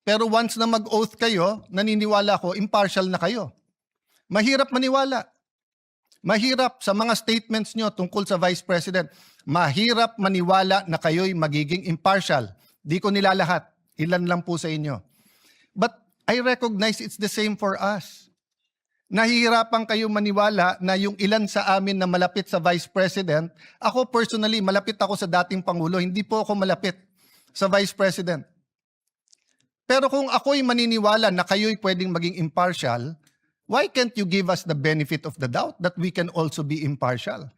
Pero once na mag-oath kayo, naniniwala ko, impartial na kayo. Mahirap maniwala. Mahirap sa mga statements nyo tungkol sa Vice President. Mahirap maniwala na kayo'y magiging impartial. Di ko nilalahat. Ilan lang po sa inyo. But I recognize it's the same for us. Nahihirapan kayo maniwala na yung ilan sa amin na malapit sa Vice President, ako personally, malapit ako sa dating Pangulo, hindi po ako malapit sa Vice President. Pero kung ako'y maniniwala na kayo'y pwedeng maging impartial, why can't you give us the benefit of the doubt that we can also be impartial?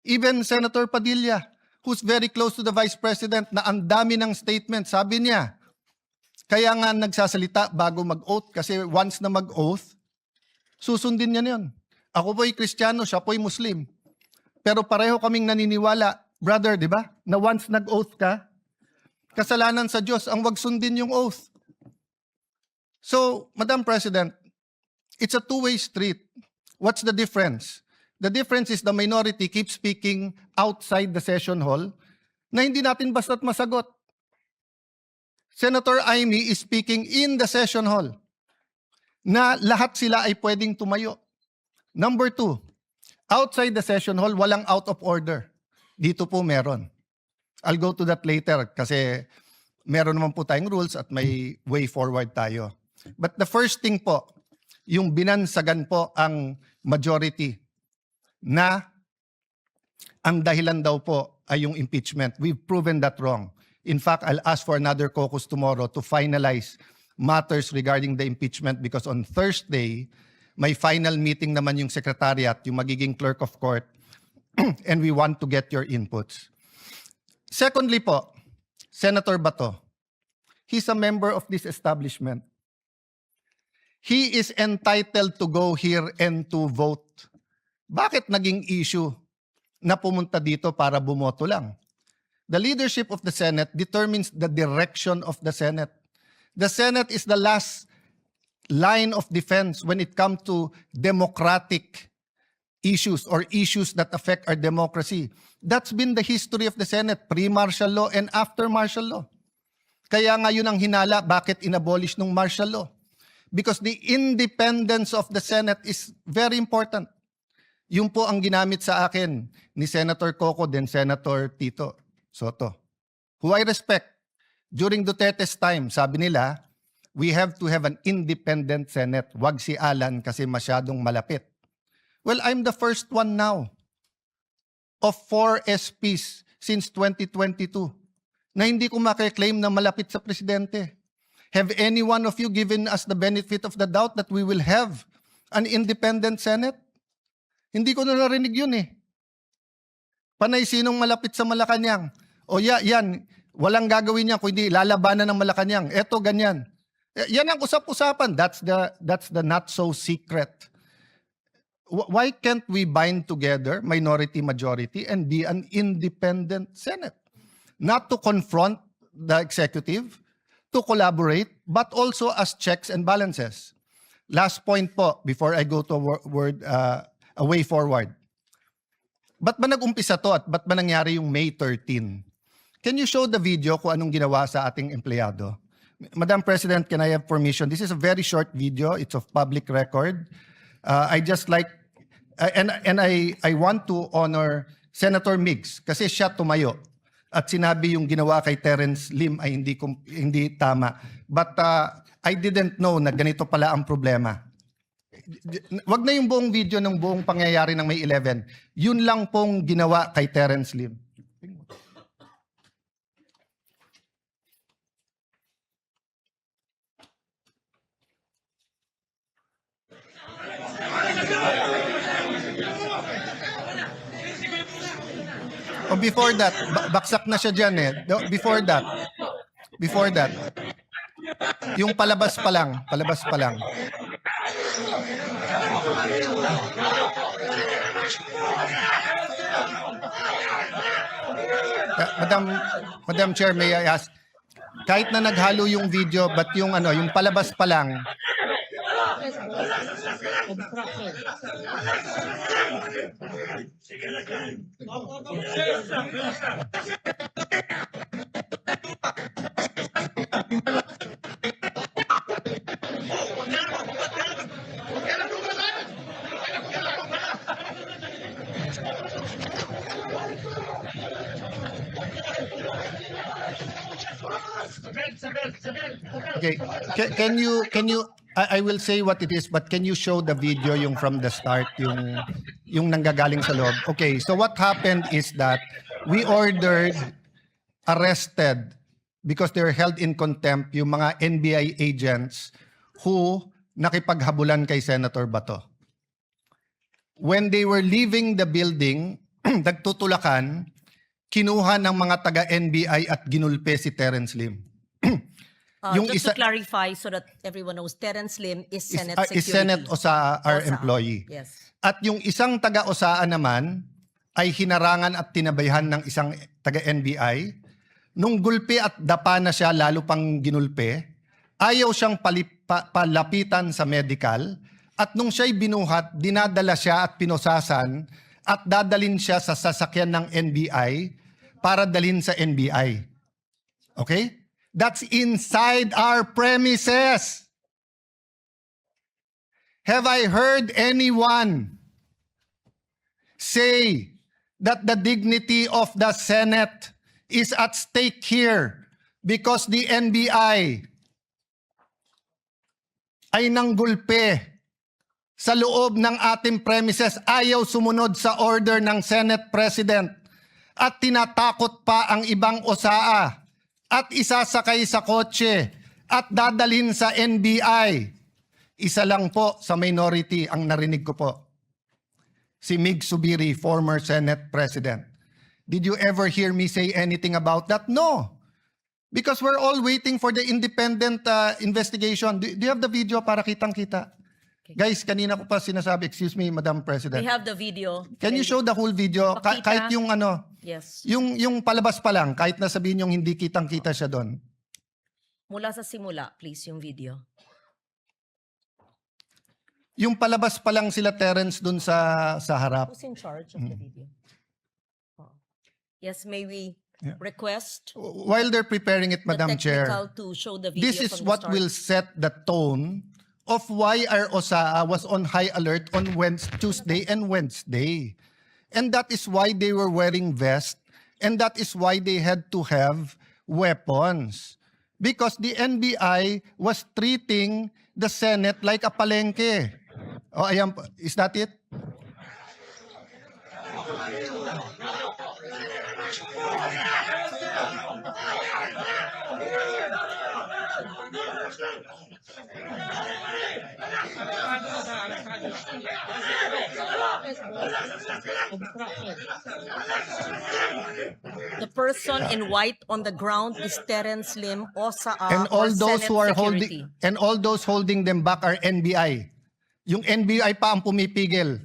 Even Senator Padilla, who's very close to the Vice President, na ang dami ng statement, sabi niya, kaya nga nagsasalita bago mag-oath kasi once na mag-oath, susundin niya yun. Ako po'y Kristiyano, siya po'y Muslim. Pero pareho kaming naniniwala, brother, di ba? Na once nag-oath ka, kasalanan sa Diyos ang wag sundin yung oath. So, Madam President, it's a two-way street. What's the difference? The difference is the minority keeps speaking outside the session hall na hindi natin basta't masagot. Senator Amy is speaking in the session hall na lahat sila ay pwedeng tumayo. Number 2, outside the session hall, walang out of order. Dito po meron. I'll go to that later kasi meron naman po tayong rules at may way forward tayo. But the first thing po, yung binansagan po ang majority na ang dahilan daw po ay yung impeachment. We've proven that wrong. In fact, I'll ask for another caucus tomorrow to finalize matters regarding the impeachment because on Thursday, may final meeting naman yung secretariat, yung magiging clerk of court, and we want to get your inputs. Secondly po, Senator Bato, he's a member of this establishment. He is entitled to go here and to vote. Bakit naging issue na pumunta dito para bumoto lang? The leadership of the Senate determines the direction of the Senate. The Senate is the last line of defense when it comes to democratic issues or issues that affect our democracy. That's been the history of the Senate, pre-martial law and after martial law. Kaya nga yun ang hinala, bakit inabolish ng martial law? Because the independence of the Senate is very important. Yun po ang ginamit sa akin ni Senator Coco then Senator Tito Soto, who I respect. During Duterte's time, sabi nila, we have to have an independent Senate. Wag si Alan kasi masyadong malapit. Well, I'm the first one now of 4 SPs since 2022 na hindi ko makiklaim na malapit sa presidente. Have any one of you given us the benefit of the doubt that we will have an independent Senate? Hindi ko na narinig yun eh. Panay sinong malapit sa Malacanang? O yan, walang gagawin niya kundi lalabanan ng Malacanang. Eto ganyan. Yan ang usap-usapan. That's the not so secret. Why can't we bind together minority majority and be an independent Senate? Not to confront the executive, to collaborate, but also as checks and balances. Last point po before I go to a way forward. Ba't ba nag-umpisa to at ba't ba nangyari yung May 13? Can you show the video kung anong ginawa sa ating empleyado? Madam President, can I have permission? This is a very short video. It's of public record. I just like, and I want to honor Senator Migs kasi siya tumayo at sinabi yung ginawa kay Terence Lim ay hindi tama. But I didn't know na ganito pala ang problema. Wag na yung buong video ng buong pangyayari ng May 11. Yun lang pong ginawa kay Terence Lim. O before that, baksak na siya dyan eh. Before that, yung palabas pa lang. Madam Chair, may I ask, kahit na naghalo yung video, but yung palabas pa lang, Okay, can you, I will say what it is, but can you show the video yung from the start, yung nanggagaling sa loob? Okay, so what happened is that we ordered, arrested, because they're held in contempt, yung mga NBI agents who nakipaghabulan kay Senator Bato. When they were leaving the building, nagtutulakan, kinuha ng mga taga-NBI at ginulpe si Terence Lim. Just to clarify so that everyone knows, Terence Lim is Senate Security. Is Senate Osaa our Osaa. employee. Yes. At yung isang taga-Osaa naman ay hinarangan at tinabayhan ng isang taga-NBI. Nung gulpi at dapa na siya, lalo pang ginulpe, ayaw siyang palapitan sa medical. At nung siya'y binuhat, dinadala siya at pinosasan at dadalin siya sa sasakyan ng NBI para dalhin sa NBI. Okay? That's inside our premises. Have I heard anyone say that the dignity of the Senate is at stake here because the NBI ay nanggulpe sa loob ng ating premises, ayaw sumunod sa order ng Senate President at tinatakot pa ang ibang Osaa at isasakay sa kotse at dadalhin sa NBI. Isa lang po sa minority ang narinig ko po. Si Mig Subiri, former Senate President. Did you ever hear me say anything about that? No. Because we're all waiting for the independent investigation. Do you have the video para kitang-kita? Okay. Guys, kanina ko pa sinasabi, excuse me, Madam President. We have the video. Can you show the whole video? Kahit yung ano, yes. yung palabas pa lang, kahit na sabihin yung hindi kitang-kita siya doon. Mula sa simula, please, yung video. Yung palabas pa lang sila Terence doon sa harap. Who's in charge of the video? Oh. Yes, may we request While they're preparing it, Madam Chair, to show the video this is from the what start. will set the tone of why our Osaa was on high alert on Tuesday and Wednesday. And that is why they were wearing vests, and that is why they had to have weapons. Because the NBI was treating the Senate like a palengke. Oh, ayan, is that it? The person in white on the ground is Terence Lim, Osaa, And all or those Senate who are Security. holding them back are NBI. Yung NBI pa ang pumipigil.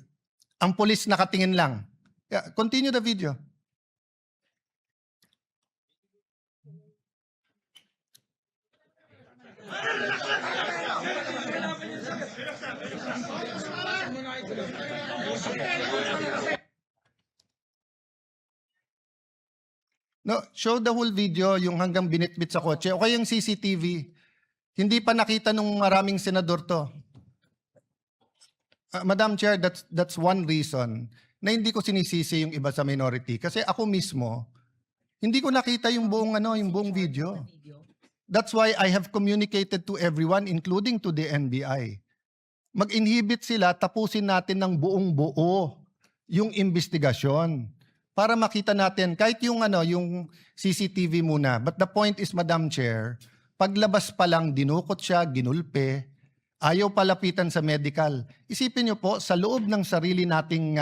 Ang pulis nakatingin lang. Yeah, continue the video. No, show the whole video, yung hanggang binitbit sa kotse. O kaya yung CCTV. Hindi pa nakita nung maraming senador to. Madam Chair, that's one reason na hindi ko sinisisi yung iba sa minority. Kasi ako mismo, hindi ko nakita yung buong video. That's why I have communicated to everyone, including to the NBI. Mag-inhibit sila, tapusin natin ng buong buo yung investigasyon para makita natin kahit yung yung CCTV muna. But the point is, Madam Chair, paglabas pa lang dinukot siya, ginulpe, ayaw palapitan sa medical. Isipin niyo po sa loob ng sarili nating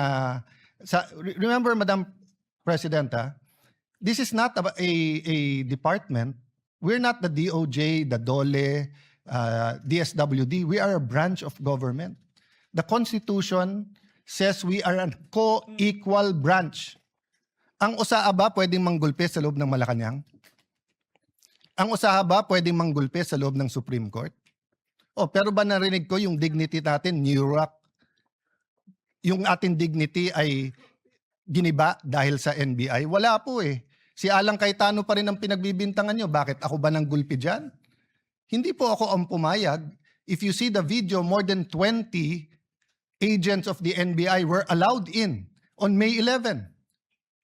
remember, Madam President, this is not a department. We're not the DOJ, the DOLE, DSWD. We are a branch of government. The Constitution says we are a co-equal branch. Ang Osaa ba pwedeng manggulpe sa loob ng Malacanang? Ang Osaa ba pwedeng manggulpe sa loob ng Supreme Court? Oh, pero ba narinig ko yung dignity natin, New-York? Yung ating dignity ay giniba dahil sa NBI? Wala po eh. Si Alang Cayetano pa rin ang pinagbibintangan nyo. Bakit? Ako ba nang gulpi dyan? Hindi po ako ang pumayag. If you see the video, more than 20 agents of the NBI were allowed in on May 11.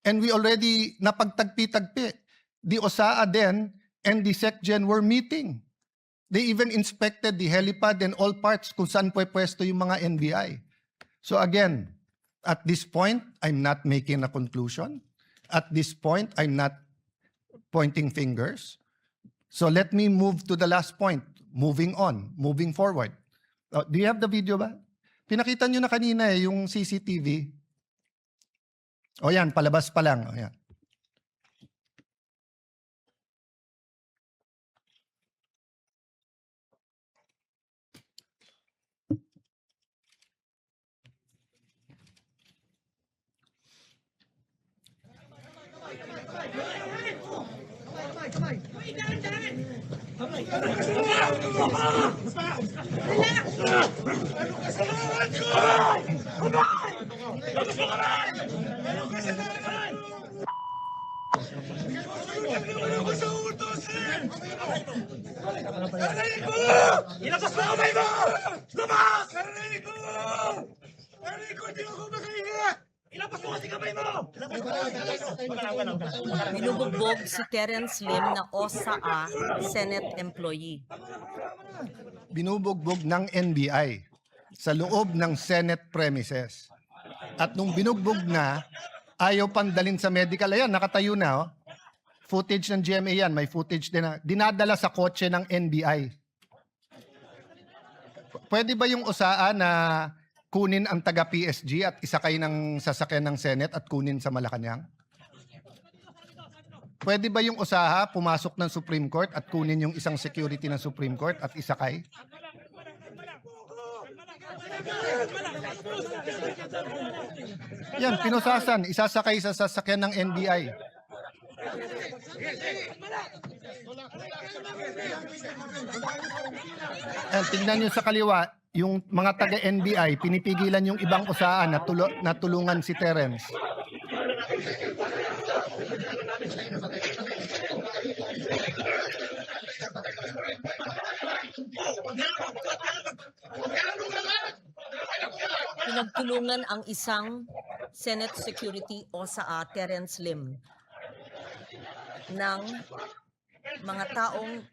And we already napagtagpi-tagpi. The Osaa then and the SecGen were meeting. They even inspected the helipad and all parts kung saan pwesto yung mga NBI. So again, at this point, I'm not making a conclusion. At this point, I'm not pointing fingers. So let me move to the last point. Moving on, moving forward. Do you have the video ba? Pinakita nyo na kanina yung CCTV. O yan, palabas pa lang. O yan. Ilabas mo kamay mo! Labas! Narinig ko! Narinig ko, hindi ako makahinga! Ilabas mo kasi kamay mo! Binubugbog si Terence Lim na OSA Senate employee. Binubugbog ng NBI sa loob ng Senate premises. At nung binugbog na, ayaw pandalin sa medical. Ayan, nakatayo na. Oh. Footage ng GMA yan. May footage din na. Dinadala sa kotse ng NBI. Pwede ba yung USAA na kunin ang taga-PSG at isakay ng sasakyan ng Senate at kunin sa Malacanang? Pwede ba yung USAA pumasok ng Supreme Court at kunin yung isang security ng Supreme Court at isakay? Yan, pinusasan, isasakay sa sasakyan ng NBI. Tingnan nyo sa kaliwa, yung mga taga-NBI, pinipigilan yung ibang USAA na tulungan si Terence. Pinagtulungan ang isang Senate Security OSA Terence Lim ng mga taong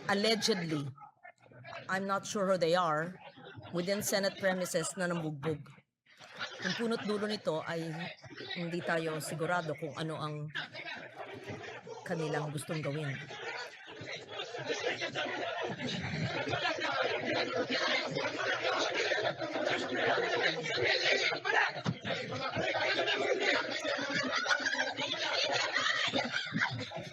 allegedly, I'm not sure who they are, within Senate premises na nambugbog. Yung punot dulo nito ay hindi tayo sigurado kung ano ang kanilang gustong gawin.